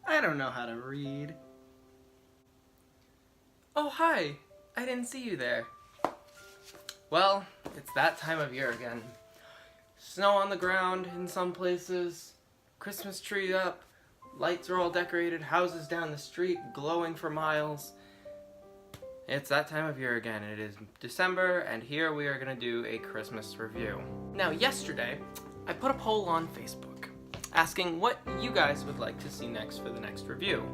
I don't know how to read. Oh, hi. I didn't see you there. Well, it's that time of year again. Snow on the ground in some places, Christmas tree up, lights are all decorated, houses down the street glowing for miles. It's that time of year again. It is December, and here we are going to do a Christmas review. Now, yesterday, I put a poll on Facebook asking what you guys would like to see next for the next review.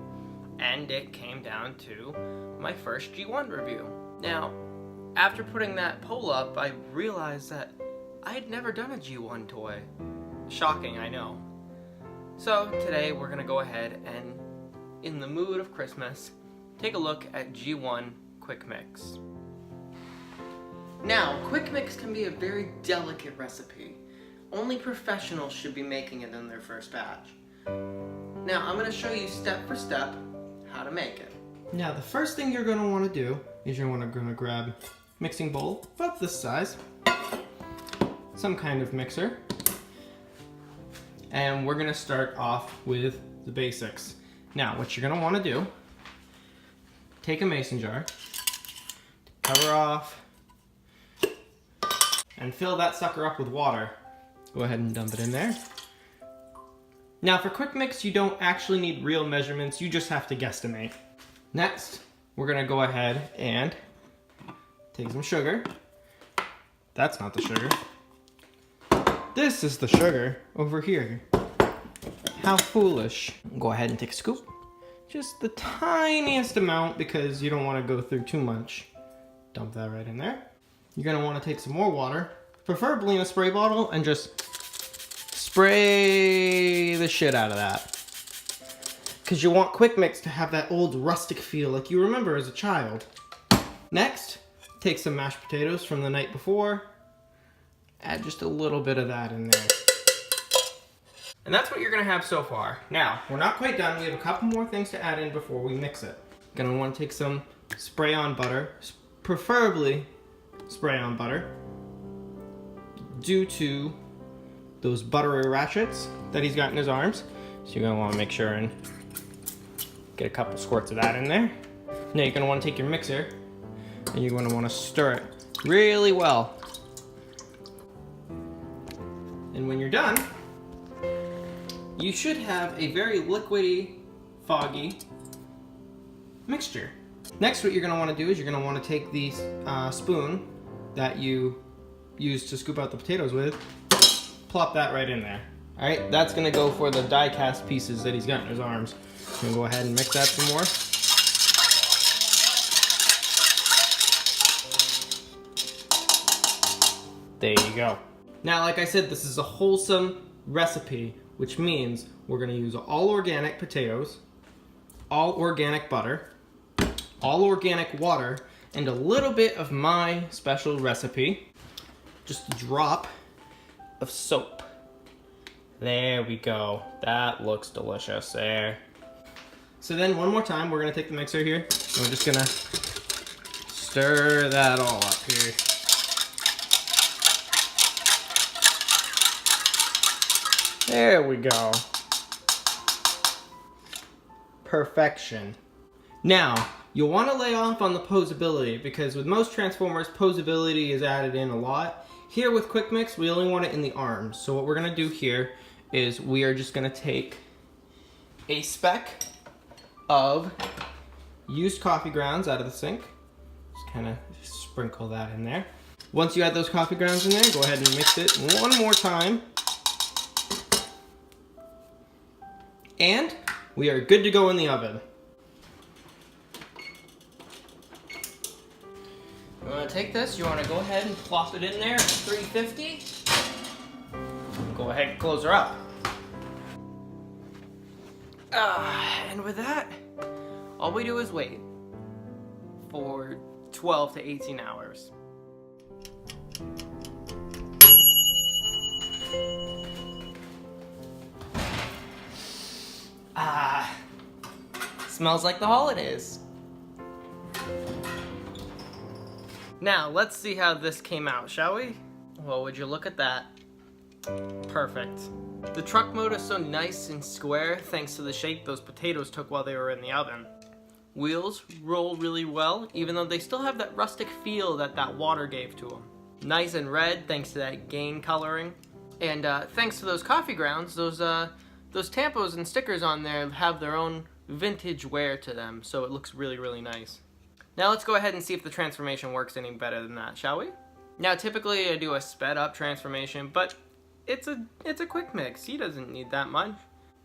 And it came down to my first G1 review. Now, after putting that poll up, I realized that I had never done a G1 toy. Shocking, I know. So today we're going to go ahead and, in the mood of Christmas, take a look at G1 Quickmix. Now, Quickmix can be a very delicate recipe. Only professionals should be making it in their first batch. Now, I'm going to show you step for step how to make it. Now, the first thing you're going to want to do is you're going to grab a mixing bowl about this size, some kind of mixer, and we're going to start off with the basics. Now, what you're going to want to do, take a mason jar, cover off, and fill that sucker up with water. Go ahead and dump it in there. Now for Quickmix, you don't actually need real measurements, you just have to guesstimate. Next, we're gonna go ahead and take some sugar. That's not the sugar. This is the sugar over here. How foolish. Go ahead and take a scoop. Just the tiniest amount because you don't want to go through too much. Dump that right in there. You're gonna want to take some more water, preferably in a spray bottle, and just spray the shit out of that. Because you want Quickmix to have that old rustic feel like you remember as a child. Next, take some mashed potatoes from the night before, add just a little bit of that in there. And that's what you're gonna have so far. Now, we're not quite done. We have a couple more things to add in before we mix it. Gonna want to take some spray-on butter, preferably spray-on butter, due to those buttery ratchets that he's got in his arms. So you're gonna want to make sure and get a couple squirts of that in there. Now you're gonna want to take your mixer and you're gonna want to stir it really well. And when you're done, you should have a very liquidy, foggy mixture. Next, what you're gonna want to do is you're gonna want to take the spoon that you used to scoop out the potatoes with, plop that right in there. All right, that's gonna go for the die-cast pieces that he's got in his arms. I'm gonna go ahead and mix that some more. There you go. Now, like I said, this is a wholesome recipe, which means we're gonna use all organic potatoes, all organic butter, all organic water, and a little bit of my special recipe. Just a drop of soap. There we go. That looks delicious there. So then one more time, we're gonna take the mixer here, and we're just gonna stir that all up here. There we go. Perfection. Now, you'll want to lay off on the posability because with most Transformers, posability is added in a lot. Here with Quickmix, we only want it in the arms. So what we're going to do here is we are just going to take a speck of used coffee grounds out of the sink. Just kind of sprinkle that in there. Once you add those coffee grounds in there, go ahead and mix it one more time. And we are good to go in the oven. You want to take this, you want to go ahead and plop it in there at 350. Go ahead and close her up. And with that, all we do is wait for 12 to 18 hours. Smells like the holidays. Now, let's see how this came out, shall we? Well, would you look at that? Perfect. The truck mode is so nice and square thanks to the shape those potatoes took while they were in the oven. Wheels roll really well, even though they still have that rustic feel that water gave to them. Nice and red thanks to that gain coloring. And thanks to those coffee grounds, those tampos and stickers on there have their own vintage wear to them, so it looks really, really nice. Now let's go ahead and see if the transformation works any better than that, shall we? Now typically I do a sped up transformation, but it's a Quickmix. He doesn't need that much.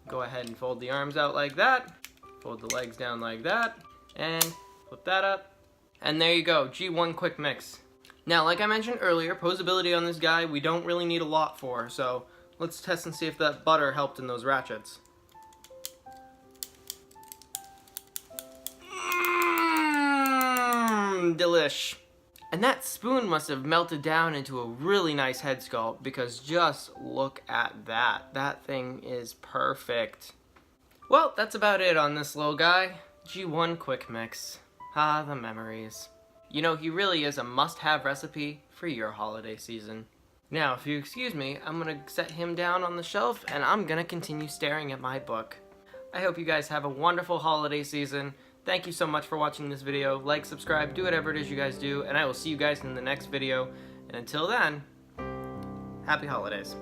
Go ahead and fold the arms out like that, fold the legs down like that, and flip that up. And there you go, G1 Quickmix. Now, like I mentioned earlier, posability on this guy we don't really need a lot for, so let's test and see if that butter helped in those ratchets. Delish. And that spoon must have melted down into a really nice head sculpt, because just look at that. That thing is perfect. Well, that's about it on this little guy. G1 Quickmix. Ah, the memories. You know, he really is a must-have recipe for your holiday season. Now, if you excuse me, I'm gonna set him down on the shelf and I'm gonna continue staring at my book. I hope you guys have a wonderful holiday season. Thank you so much for watching this video. Like, subscribe, do whatever it is you guys do, and I will see you guys in the next video. And until then, happy holidays.